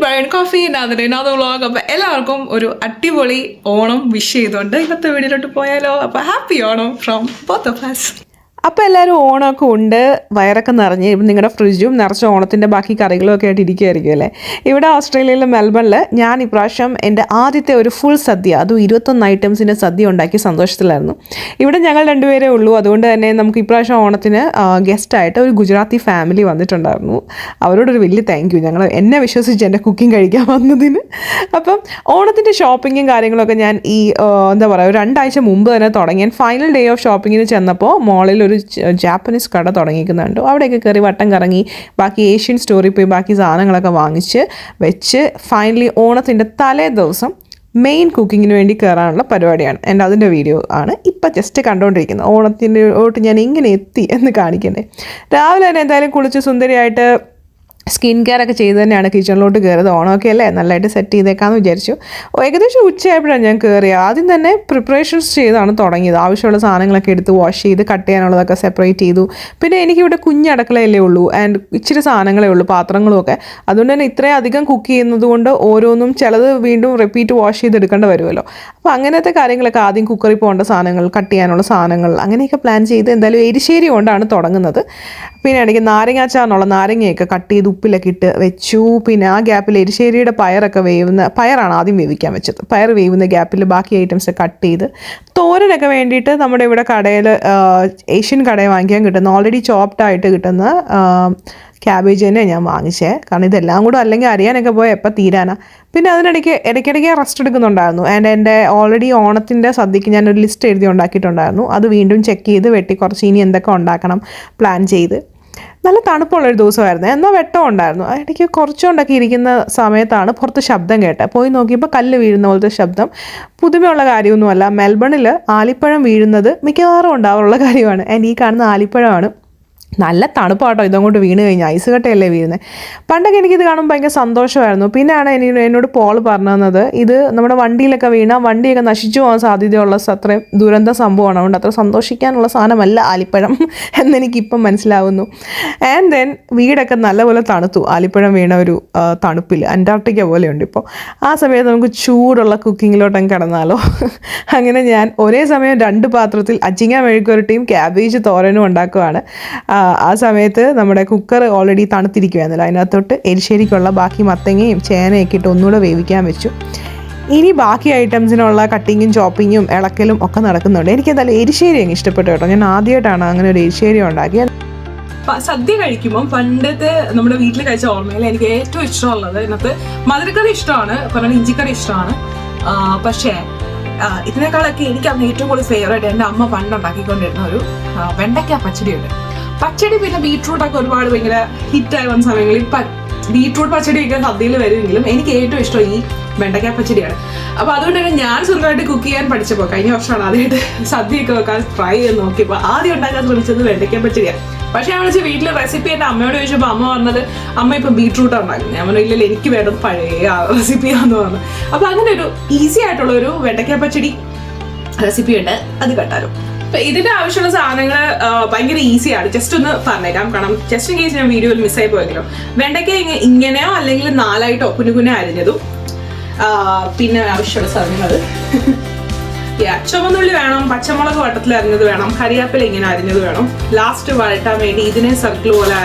Brine coffee ഇന്നാതെ vlog. അപ്പോൾ എല്ലാവർക്കും ഒരു അടിപൊളി ഓണം വിഷ് ചെയ്തുകൊണ്ട് ഇന്നത്തെ വീഡിയോയിലോട്ട് പോയാലോ. അപ്പോൾ happy Onam from both of us. അപ്പോൾ എല്ലാവരും ഓണമൊക്കെ ഉണ്ട്, വയറൊക്കെ നിറഞ്ഞ് ഇപ്പം നിങ്ങളുടെ ഫ്രിഡ്ജും നിറച്ച ഓണത്തിൻ്റെ ബാക്കി കറികളും ഒക്കെ ആയിട്ട് ഇരിക്കുമായിരിക്കും അല്ലേ. ഇവിടെ ഓസ്ട്രേലിയയിലെ മെൽബണിൽ ഞാൻ ഇപ്രാവശ്യം എൻ്റെ ആദ്യത്തെ ഒരു ഫുൾ സദ്യ, അതും 21 ഐറ്റംസിൻ്റെ സദ്യ ഉണ്ടാക്കി സന്തോഷത്തിലായിരുന്നു. ഇവിടെ ഞങ്ങൾ രണ്ടുപേരേ ഉള്ളൂ, അതുകൊണ്ട് തന്നെ നമുക്ക് ഇപ്രാവശ്യം ഓണത്തിന് ഗസ്റ്റായിട്ട് ഒരു ഗുജറാത്തി ഫാമിലി വന്നിട്ടുണ്ടായിരുന്നു. അവരോടൊരു വലിയ താങ്ക് യു, എന്നെ വിശ്വസിച്ച് എൻ്റെ കുക്കിംഗ് കഴിക്കാൻ വന്നതിന്. അപ്പം ഓണത്തിൻ്റെ ഷോപ്പിങ്ങും കാര്യങ്ങളൊക്കെ ഞാൻ എന്താ പറയുക 2 ആഴ്ച മുമ്പ് തന്നെ തുടങ്ങി. ഞാൻ ഫൈനൽ ഡേ ഓഫ് ഷോപ്പിങ്ങിന് ചെന്നപ്പോൾ മോളിൽ ഒരു ജാപ്പനീസ് കട തുടങ്ങിക്കുന്നുണ്ട്. അവിടെയൊക്കെ കയറി വട്ടം കറങ്ങി ബാക്കി ഏഷ്യൻ സ്റ്റോറിൽ പോയി ബാക്കി സാധനങ്ങളൊക്കെ വാങ്ങിച്ച് വെച്ച് ഫൈനലി ഓണത്തിൻ്റെ തലേ ദിവസം മെയിൻ കുക്കിങ്ങിന് വേണ്ടി കയറാനുള്ള പരിപാടിയാണ്. എൻ്റെ അതിൻ്റെ വീഡിയോ ആണ് ഇപ്പം ജസ്റ്റ് കണ്ടുകൊണ്ടിരിക്കുന്നത്. ഓണത്തിൻ്റെ ഞാൻ എങ്ങനെ എത്തി എന്ന് കാണിക്കണ്ടേ. രാവിലെ തന്നെ എന്തായാലും കുളിച്ച് സുന്ദരിയായിട്ട് സ്കിൻ കെയർ ഒക്കെ ചെയ്ത് തന്നെയാണ് കിച്ചണിലോട്ട് കയറിയത്. ഓണമൊക്കെ അല്ലേ, നല്ലതായിട്ട് സെറ്റ് ചെയ്തേക്കാമെന്ന് വിചാരിച്ചു. ഏകദേശം ഉച്ചയായപ്പോഴാണ് ഞാൻ കയറിയത്. ആദ്യം തന്നെ പ്രിപ്പറേഷൻസ് ചെയ്താണ് തുടങ്ങിയത്. ആവശ്യമുള്ള സാധനങ്ങളൊക്കെ എടുത്ത് വാഷ് ചെയ്ത് കട്ട് ചെയ്യാനുള്ളതൊക്കെ സെപ്പറേറ്റ് ചെയ്തു. പിന്നെ എനിക്കിവിടെ കുഞ്ഞടക്കളയല്ലേ ഉള്ളൂ ആൻഡ് ഇച്ചിരി സാധനങ്ങളേ ഉള്ളൂ, പാത്രങ്ങളുമൊക്കെ. അതുകൊണ്ട് തന്നെ ഇത്രയും അധികം കുക്ക് ചെയ്യുന്നത് കൊണ്ട് ഓരോന്നും ചിലത് വീണ്ടും റിപ്പീറ്റ് വാഷ് ചെയ്തെടുക്കേണ്ടി വരുമല്ലോ. അപ്പോൾ അങ്ങനത്തെ കാര്യങ്ങളൊക്കെ ആദ്യം കുക്കറിൽ പോകേണ്ട സാധനങ്ങൾ, കട്ട് ചെയ്യാനുള്ള സാധനങ്ങൾ, അങ്ങനെയൊക്കെ പ്ലാൻ ചെയ്ത് എന്തായാലും എരിശ്ശേരി കൊണ്ടാണ് തുടങ്ങുന്നത്. പിന്നെ എനിക്ക് നാരങ്ങാച്ചാറിനുള്ള നാരങ്ങയൊക്കെ കട്ട് ചെയ്ത് ഉപ്പിലൊക്കെ ഇട്ട് വെച്ചു. പിന്നെ ആ ഗ്യാപ്പിൽ എരിശ്ശേരിയുടെ പയറാണ് ആദ്യം വേവിക്കാൻ വെച്ചത്. പയർ വേവുന്ന ഗ്യാപ്പിൽ ബാക്കി ഐറ്റംസ് കട്ട് ചെയ്ത് തോരനൊക്കെ വേണ്ടിയിട്ട് നമ്മുടെ ഇവിടെ കടയിൽ ഏഷ്യൻ കടയിൽ വാങ്ങിക്കാൻ കിട്ടുന്ന ഓൾറെഡി ചോപ്ഡ് ആയിട്ട് കിട്ടുന്ന ക്യാബേജ് തന്നെ ഞാൻ വാങ്ങിച്ചേ. കാരണം ഇതെല്ലാം കൂടെ അല്ലെങ്കിൽ അരിയാനൊക്കെ പോയാൽ എപ്പോൾ തീരാനാ. പിന്നെ ഇടയ്ക്കിടയ്ക്ക് റെസ്റ്റ് എടുക്കുന്നുണ്ടായിരുന്നു. ആൻഡ് എൻ്റെ ഓൾറെഡി ഓണത്തിൻ്റെ സദ്യക്ക് ഞാനൊരു ലിസ്റ്റ് എഴുതി ഉണ്ടാക്കിയിട്ടുണ്ടായിരുന്നു. അത് വീണ്ടും ചെക്ക് ചെയ്ത് വെട്ടി കുറച്ച് ഇനി എന്തൊക്കെ ഉണ്ടാക്കണം പ്ലാൻ ചെയ്ത്. നല്ല തണുപ്പുള്ളൊരു ദിവസമായിരുന്നു, എന്നാൽ വെട്ടം ഉണ്ടായിരുന്നു. ഇടയ്ക്ക് കുറച്ചുകൊണ്ടൊക്കെ ഇരിക്കുന്ന സമയത്താണ് പുറത്ത് ശബ്ദം കേട്ടത്. പോയി നോക്കിയപ്പോൾ കല്ല് വീഴുന്ന പോലത്തെ ശബ്ദം. പുതുമയുള്ള കാര്യമൊന്നുമല്ല. മെൽബണിൽ ആലിപ്പഴം വീഴുന്നത് മിക്കവാറും ഉണ്ടാവാറുള്ള കാര്യമാണ്. ആൻഡ് ഈ കാണുന്ന ആലിപ്പഴമാണ്. നല്ല തണുപ്പാട്ടോ ഇതങ്ങോട്ട് വീണ് കഴിഞ്ഞാൽ, ഐസ് കട്ടയല്ലേ വീഴുന്നത്. പണ്ടൊക്കെ എനിക്കിത് കാണുമ്പോൾ ഭയങ്കര സന്തോഷമായിരുന്നു. പിന്നെയാണ് എന്നോട് പോൾ പറഞ്ഞു തന്നത് ഇത് നമ്മുടെ വണ്ടിയിലൊക്കെ വീണാൽ വണ്ടിയൊക്കെ നശിച്ചു പോകാൻ സാധ്യതയുള്ള അത്രയും ദുരന്ത സംഭവമാണ്. അതുകൊണ്ട് അത്ര സന്തോഷിക്കാനുള്ള സാധനമല്ല ആലിപ്പഴം എന്നെനിക്കിപ്പം മനസ്സിലാവുന്നു. ആൻഡ് ദെൻ വീടൊക്കെ നല്ലപോലെ തണുത്തു ആലിപ്പഴം വീണ ഒരു തണുപ്പിൽ. അന്റാർട്ടിക്ക പോലെയുണ്ട് ഇപ്പോൾ. ആ സമയത്ത് നമുക്ക് ചൂടുള്ള കുക്കിങ്ങിലോട്ടങ്ങ് കിടന്നാലോ. അങ്ങനെ ഞാൻ ഒരേ സമയം 2 പാത്രത്തിൽ അച്ചിങ്ങ മെഴുക്കുവരട്ടിയും ക്യാബേജ് തോരനും ഉണ്ടാക്കുവാണ്. ആ സമയത്ത് നമ്മുടെ കുക്കർ ഓൾറെഡി തണുത്തിരിക്കുകയായിരുന്നല്ലോ. അതിനകത്തോട്ട് എരിശ്ശേരിക്കുള്ള ബാക്കി മത്തങ്ങയും ചേനയൊക്കെ ഇട്ട് ഒന്നുകൂടെ വേവിക്കാൻ വെച്ചു. ഇനി ബാക്കി ഐറ്റംസിനുള്ള കട്ടിങ്ങും ചോപ്പിങ്ങും ഇളക്കലും ഒക്കെ നടക്കുന്നുണ്ട്. എനിക്കെന്തായാലും എരിശ്ശേരി അങ്ങ് ഇഷ്ടപ്പെട്ടു കേട്ടോ. ഞാൻ ആദ്യമായിട്ടാണ് അങ്ങനെ ഒരു എരിശ്ശേരി ഉണ്ടാക്കിയത്. സദ്യ കഴിക്കുമ്പം പണ്ടത്തെ നമ്മുടെ വീട്ടിൽ കഴിച്ച ഓർമ്മയിൽ എനിക്ക് ഏറ്റവും ഇഷ്ടമുള്ളത് ഇതിനകത്ത് മധുരക്കറി ഇഷ്ടമാണ്, പറഞ്ഞാൽ ഇഞ്ചിക്കറി ഇഷ്ടമാണ്. പക്ഷേ ഇതിനേക്കാളൊക്കെ എനിക്ക് അന്ന് ഏറ്റവും കൂടുതൽ ഫേവറേറ്റ് എൻ്റെ അമ്മ പണ്ടുണ്ടാക്കിക്കൊണ്ടിരുന്ന ഒരു വെണ്ടയ്ക്ക പച്ചടിയുണ്ട്. പച്ചടി പിന്നെ ബീട്രൂട്ടൊക്കെ ഒരുപാട് ഭയങ്കര ഹിറ്റായി വന്ന സമയങ്ങളിൽ ബീട്രൂട്ട് പച്ചടിയൊക്കെ സദ്യയിൽ വരുമെങ്കിലും എനിക്ക് ഏറ്റവും ഇഷ്ടം ഈ വെണ്ടയ്ക്ക പച്ചടിയാണ്. അപ്പോൾ അതുകൊണ്ട് തന്നെ ഞാൻ സ്വന്തമായിട്ട് കുക്ക് ചെയ്യാൻ പഠിച്ചപ്പോൾ കഴിഞ്ഞ വർഷമാണ് ആദ്യമായിട്ട് സദ്യയൊക്കെ വെക്കാൻ ട്രൈ ചെയ്ത് നോക്കിയപ്പോൾ ആദ്യം ഉണ്ടാക്കാൻ ശ്രമിച്ചത് വെണ്ടയ്ക്ക പച്ചടിയാണ്. പക്ഷേ ഞാൻ വെച്ചാൽ വീട്ടിലെ റെസിപ്പി എൻ്റെ അമ്മയോട് ചോദിച്ചപ്പോൾ അമ്മ പറഞ്ഞത് അമ്മ ഇപ്പം ബീട്രൂട്ടാണ് ഉണ്ടാക്കുന്നത്. ഞാൻ പറഞ്ഞു ഇല്ലല്ലോ എനിക്ക് വേണ്ടത് പഴയ റെസിപ്പിയാണെന്ന് പറഞ്ഞു. അപ്പോൾ അങ്ങനെ ഒരു ഈസി ആയിട്ടുള്ള ഒരു വെണ്ടയ്ക്ക പച്ചടി റെസിപ്പി ഉണ്ട്, അത് കണ്ടാലും. അപ്പം ഇതിൻ്റെ ആവശ്യമുള്ള സാധനങ്ങൾ ഭയങ്കര ഈസിയാണ്. ജസ്റ്റ് ഒന്ന് പറഞ്ഞേക്കാം, കാരണം ജസ്റ്റ് ഇൻ കേസ് ഞാൻ വീഡിയോയിൽ മിസ്സായി പോയെങ്കിലും. വെണ്ടയ്ക്ക ഇങ്ങനെയോ അല്ലെങ്കിൽ 4ആയിട്ടോ കുനുകുനെ അരിഞ്ഞതും. പിന്നെ ആവശ്യമുള്ള സാധനങ്ങൾ ചുവന്നുള്ളി വേണം, പച്ചമുളക് വട്ടത്തിൽ അരിഞ്ഞത് വേണം, കരിയാപ്പില ഇങ്ങനെ അരിഞ്ഞത് വേണം. ലാസ്റ്റ് വഴട്ടാൻ വേണ്ടി ഇതിനെ സർക്കിൾ പോലെ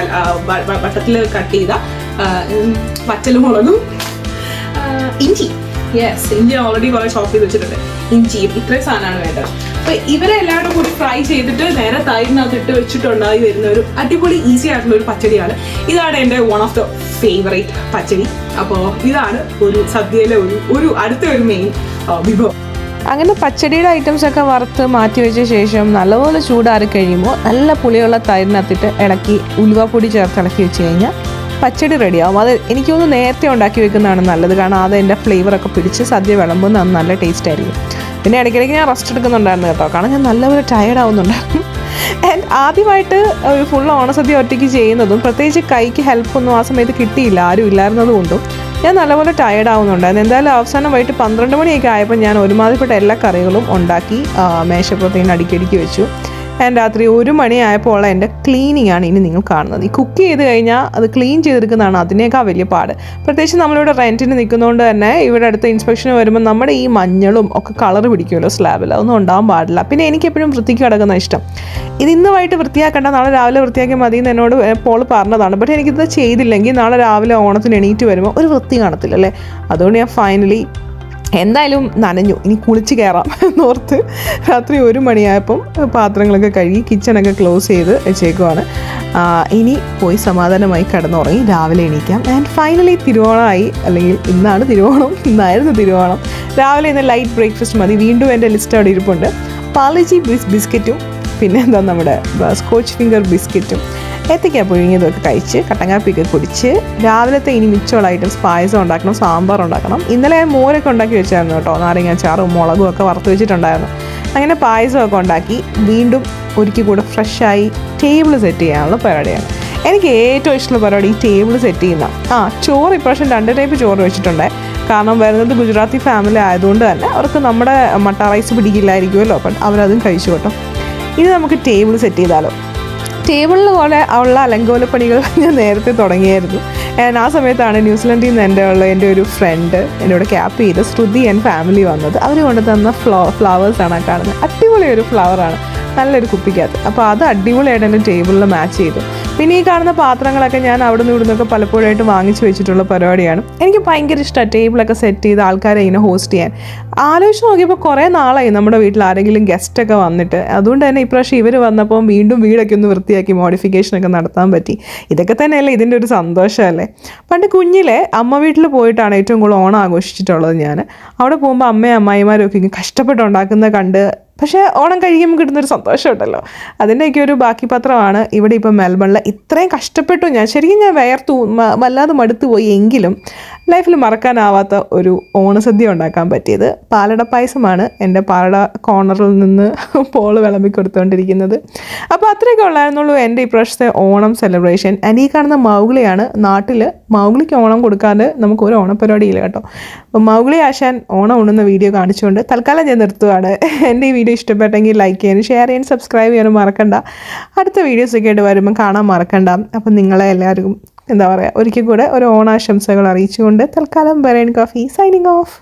വട്ടത്തിൽ കട്ട് ചെയ്ത വറ്റൽമുളകും, ഇഞ്ചി. യെസ്, ഇഞ്ചി ഓൾറെഡി കുറേ ചോപ്പ് ചെയ്ത് വെച്ചിട്ടുണ്ട്. ഇഞ്ചിയും ഇത്രയും സാധനമാണ് വേണ്ടത്. അപ്പോൾ ഇവരെ എല്ലാവരും കൂടി ഫ്രൈ ചെയ്തിട്ട് നേരെ തൈരിനകത്ത് ഇട്ട് വെച്ചിട്ടുണ്ടായി വരുന്ന ഒരു അടിപൊളി ഈസി ആയിട്ടുള്ള ഒരു പച്ചടിയാണ്. ഇതാണ് എൻ്റെ വൺ ഓഫ് ദ ഫേവറേറ്റ് പച്ചടി. അപ്പോൾ ഇതാണ് ഒരു സദ്യയിലെ ഒരു അടുത്ത ഒരു മെയിൻ വിഭവം. അങ്ങനെ പച്ചടിയുടെ ഐറ്റംസൊക്കെ വറുത്ത് മാറ്റി വെച്ച ശേഷം നല്ലപോലെ ചൂടാറി കഴിയുമ്പോൾ നല്ല പുളിയുള്ള തൈരിനകത്തിട്ട് ഇളക്കി ഉലുവാപ്പൊടി ചേർത്ത് ഇളക്കി വെച്ച് കഴിഞ്ഞാൽ പച്ചടി റെഡിയാവും. അത് എനിക്ക് തോന്നുന്നു നേരത്തെ ഉണ്ടാക്കി വെക്കുന്നതാണ് നല്ലത്, കാരണം അത് എൻ്റെ ഫ്ലേവറൊക്കെ പിടിച്ച് സദ്യ വിളമ്പുമ്പോൾ നല്ല ടേസ്റ്റ് ആയിരിക്കും. പിന്നെ ഇടയ്ക്കിടയ്ക്ക് ഞാൻ റെസ്റ്റ് എടുക്കുന്നുണ്ടായിരുന്നു കേട്ടോ, കാരണം ഞാൻ നല്ലപോലെ ടയേർഡ് ആവുന്നുണ്ടായിരുന്നു. ആൻഡ് ആദ്യമായിട്ട് ഒരു ഫുൾ ഓണസദ്യ ഒറ്റയ്ക്ക് ചെയ്യുന്നതും പ്രത്യേകിച്ച് കൈക്ക് ഹെൽപ്പൊന്നും ആ സമയത്ത് കിട്ടിയില്ല, ആരും ഇല്ലായിരുന്നത് കൊണ്ടും ഞാൻ നല്ലപോലെ ടയേർഡ് ആവുന്നുണ്ടായിരുന്നു. എന്തായാലും അവസാനം വൈകിട്ട് 12 മണിയൊക്കെ ആയപ്പോൾ ഞാൻ ഒരുമാതിരിപ്പെട്ട എല്ലാ കറികളും ഉണ്ടാക്കി മേശപ്പുറത്തേന് അടുക്കി വെച്ചു. ആൻഡ് രാത്രി 1 മണിയായപ്പോൾ എൻ്റെ ക്ലീനിങ് ആണ് ഇനി നിങ്ങൾ കാണുന്നത്. ഈ കുക്ക് ചെയ്ത് കഴിഞ്ഞാൽ അത് ക്ലീൻ ചെയ്തെടുക്കുന്നതാണ് അതിനേക്കാൾ വലിയ പാട്. പ്രത്യേകിച്ച് നമ്മളിവിടെ റെൻറ്റിന് നിൽക്കുന്നതുകൊണ്ട് തന്നെ ഇവിടെ അടുത്ത ഇൻസ്പെക്ഷന് വരുമ്പോൾ നമ്മുടെ ഈ മഞ്ഞളും ഒക്കെ കളർ പിടിക്കുമല്ലോ സ്ലാബിൽ, അതൊന്നും ഉണ്ടാകാൻ പാടില്ല. പിന്നെ എനിക്കെപ്പോഴും വൃത്തിക്ക് കിടക്കുന്ന ഇഷ്ടം. ഇത് ഇന്നുമായിട്ട് വൃത്തിയാക്കേണ്ട, നാളെ രാവിലെ വൃത്തിയാക്കി മതി എന്ന് എന്നോട് പോൾ പറഞ്ഞതാണ്. ബട്ട് എനിക്കിത് ചെയ്തില്ലെങ്കിൽ നാളെ രാവിലെ ഓണത്തിന് എണീറ്റ് വരുമ്പോൾ ഒരു വൃത്തി കാണത്തില്ല അല്ലേ. അതുകൊണ്ട് ഞാൻ ഫൈനലി എന്തായാലും നനഞ്ഞു, ഇനി കുളിച്ച് കയറാം എന്നോർത്ത് രാത്രി 1 മണിയായപ്പം പാത്രങ്ങളൊക്കെ കഴുകി കിച്ചണൊക്കെ ക്ലോസ് ചെയ്ത് വെച്ചേക്കുവാണ്. ഇനി പോയി സമാധാനമായി കിടന്നുറങ്ങി രാവിലെ എണീക്കാം. ആൻഡ് ഫൈനലി തിരുവോണമായി, അല്ലെങ്കിൽ ഇന്നാണ് തിരുവോണം, ഇന്നായിരുന്നു തിരുവോണം. രാവിലെ ഇന്ന് ലൈറ്റ് ബ്രേക്ക്ഫാസ്റ്റ് മതി. വീണ്ടും എൻ്റെ ലിസ്റ്റ് അവിടെ ഇരിപ്പുണ്ട്. പാർലിജി ബിസ്ക്കറ്റും പിന്നെ എന്താ നമ്മുടെ സ്കോച്ച് ഫിംഗർ ബിസ്ക്കറ്റും ഏത്തയ്ക്ക പുഴുങ്ങിയതൊക്കെ കഴിച്ച് കട്ടങ്കാപ്പിയൊക്കെ കുടിച്ച് രാവിലത്തെ ഇനി മിച്ചമുള്ള ഐറ്റംസ് പായസം ഉണ്ടാക്കണം, സാമ്പാർ ഉണ്ടാക്കണം. ഇന്നലെ ഞാൻ മോരൊക്കെ ഉണ്ടാക്കി വെച്ചായിരുന്നു കേട്ടോ, നാരങ്ങാച്ചാറും മുളകും ഒക്കെ വറുത്ത് വെച്ചിട്ടുണ്ടായിരുന്നു. അങ്ങനെ പായസമൊക്കെ ഉണ്ടാക്കി വീണ്ടും ഒരിക്കൽ കൂടെ ഫ്രഷായി ടേബിൾ സെറ്റ് ചെയ്യാനുള്ള പരിപാടിയാണ്. എനിക്ക് ഏറ്റവും ഇഷ്ടമുള്ള പരിപാടി ഈ ടേബിൾ സെറ്റ് ചെയ്യുന്ന. ചോറ് ഇപ്രാവശ്യം 2 ടൈപ്പ് ചോറ് വെച്ചിട്ടുണ്ട്. കാരണം വരുന്നത് ഗുജറാത്തി ഫാമിലി ആയതുകൊണ്ട് തന്നെ അവർക്ക് നമ്മുടെ മട്ട റൈസ് പിടിക്കില്ലായിരിക്കുമല്ലോ, അപ്പം അവരതും കഴിച്ചു കേട്ടോ. ഇനി നമുക്ക് ടേബിൾ സെറ്റ് ചെയ്താലോ. ടേബിളിൽ പോലെ ഉള്ള അലങ്കോലപ്പണികൾ ഞാൻ നേരത്തെ തുടങ്ങിയായിരുന്നു. ആ സമയത്താണ് ന്യൂസിലൻഡിൽ നിന്ന് എൻ്റെ ഒരു ഫ്രണ്ട് എന്നോട് ക്യാപ്പ് ചെയ്ത് ശ്രുതി ആൻഡ് ഫാമിലി വന്നത്. അവർ കൊണ്ട് തന്ന ഫ്ലവേഴ്സാണ് കാണുന്നത്. അടിപൊളി ഒരു ഫ്ലവറാണ്, നല്ലൊരു കുപ്പിക്കകത്ത്. അപ്പോൾ അത് അടിപൊളിയായിട്ട് എൻ്റെ ടേബിളിൽ മാച്ച് ചെയ്തു. പിന്നെ ഈ കാണുന്ന പാത്രങ്ങളൊക്കെ ഞാൻ അവിടെ നിന്ന് ഇവിടുന്നൊക്കെ പലപ്പോഴായിട്ട് വാങ്ങിച്ചു വെച്ചിട്ടുള്ള പരിപാടിയാണ്. എനിക്ക് ഭയങ്കര ഇഷ്ടമാണ് ടേബിളൊക്കെ സെറ്റ് ചെയ്ത് ആൾക്കാരെ ഇങ്ങനെ ഹോസ്റ്റ് ചെയ്യാൻ. ആലോചിച്ച് നോക്കിയപ്പോൾ കുറേ നാളായി നമ്മുടെ വീട്ടിൽ ആരെങ്കിലും ഗസ്റ്റൊക്കെ വന്നിട്ട്. അതുകൊണ്ട് തന്നെ ഇപ്രാവശ്യം ഇവർ വന്നപ്പോൾ വീണ്ടും വീടൊക്കെ ഒന്ന് വൃത്തിയാക്കി മോഡിഫിക്കേഷനൊക്കെ നടത്താൻ പറ്റി. ഇതൊക്കെ തന്നെയല്ലേ ഇതിൻ്റെ ഒരു സന്തോഷമല്ലേ. പണ്ട് കുഞ്ഞിലെ അമ്മ വീട്ടിൽ പോയിട്ടാണ് ഏറ്റവും കൂടുതൽ ഓണം ആഘോഷിച്ചിട്ടുള്ളത് ഞാൻ. അവിടെ പോകുമ്പോൾ അമ്മയും അമ്മായിമാരും ഒക്കെ ഇങ്ങനെ കഷ്ടപ്പെട്ടുണ്ടാക്കുന്നത് കണ്ട്, പക്ഷേ ഓണം കഴിയുമ്പോൾ കിട്ടുന്നൊരു സന്തോഷമുണ്ടല്ലോ, അതിൻ്റെയൊക്കെ ഒരു ബാക്കി പത്രമാണ് ഇവിടെ ഇപ്പോൾ മെൽബണിൽ. ഇത്രയും കഷ്ടപ്പെട്ടു ഞാൻ, ശരിക്കും ഞാൻ വേർത്തു വല്ലാതെ മടുത്തു പോയി. എങ്കിലും ലൈഫിൽ മറക്കാനാവാത്ത ഒരു ഓണസദ്യ ഉണ്ടാക്കാൻ പറ്റിയത്. പാലട പായസമാണ് എൻ്റെ പാലട കോർണറിൽ നിന്ന് പോൾ വിളമ്പി കൊടുത്തുകൊണ്ടിരിക്കുന്നത്. അപ്പോൾ അത്രയൊക്കെ ഉള്ളായിരുന്നുള്ളൂ എൻ്റെ ഇപ്രാവശ്യത്തെ ഓണം സെലിബ്രേഷൻ. ആൻഡ് ഈ കാണുന്ന മൗഗ്ലിയാണ്. നാട്ടിൽ മൗഗ്ലിക്ക് ഓണം കൊടുക്കാതെ നമുക്കൊരു ഓണപ്പരിപാടിയില്ല കേട്ടോ. അപ്പോൾ മൗഗ്ലി ആശാൻ ഓണം ഉണ്ണുന്ന വീഡിയോ കാണിച്ചുകൊണ്ട് തൽക്കാലം ഞാൻ നിർത്തുകയാണ്. എൻ്റെ ഈ വീഡിയോ ഇഷ്ടപ്പെട്ടെങ്കിൽ ലൈക്ക് ചെയ്യാനും ഷെയർ ചെയ്യാനും സബ്സ്ക്രൈബ് ചെയ്യാനും മറക്കണ്ട. അടുത്ത വീഡിയോസൊക്കെ ആയിട്ട് വരുമ്പോൾ കാണാൻ മറക്കണ്ട. അപ്പം നിങ്ങളെ എല്ലാവർക്കും എന്താ പറയുക, ഒരിക്കൽ കൂടെ ഒരു ഓണാശംസകൾ അറിയിച്ചുകൊണ്ട് തൽക്കാലം ബെറൈൻ കോഫി സൈനിങ് ഓഫ്.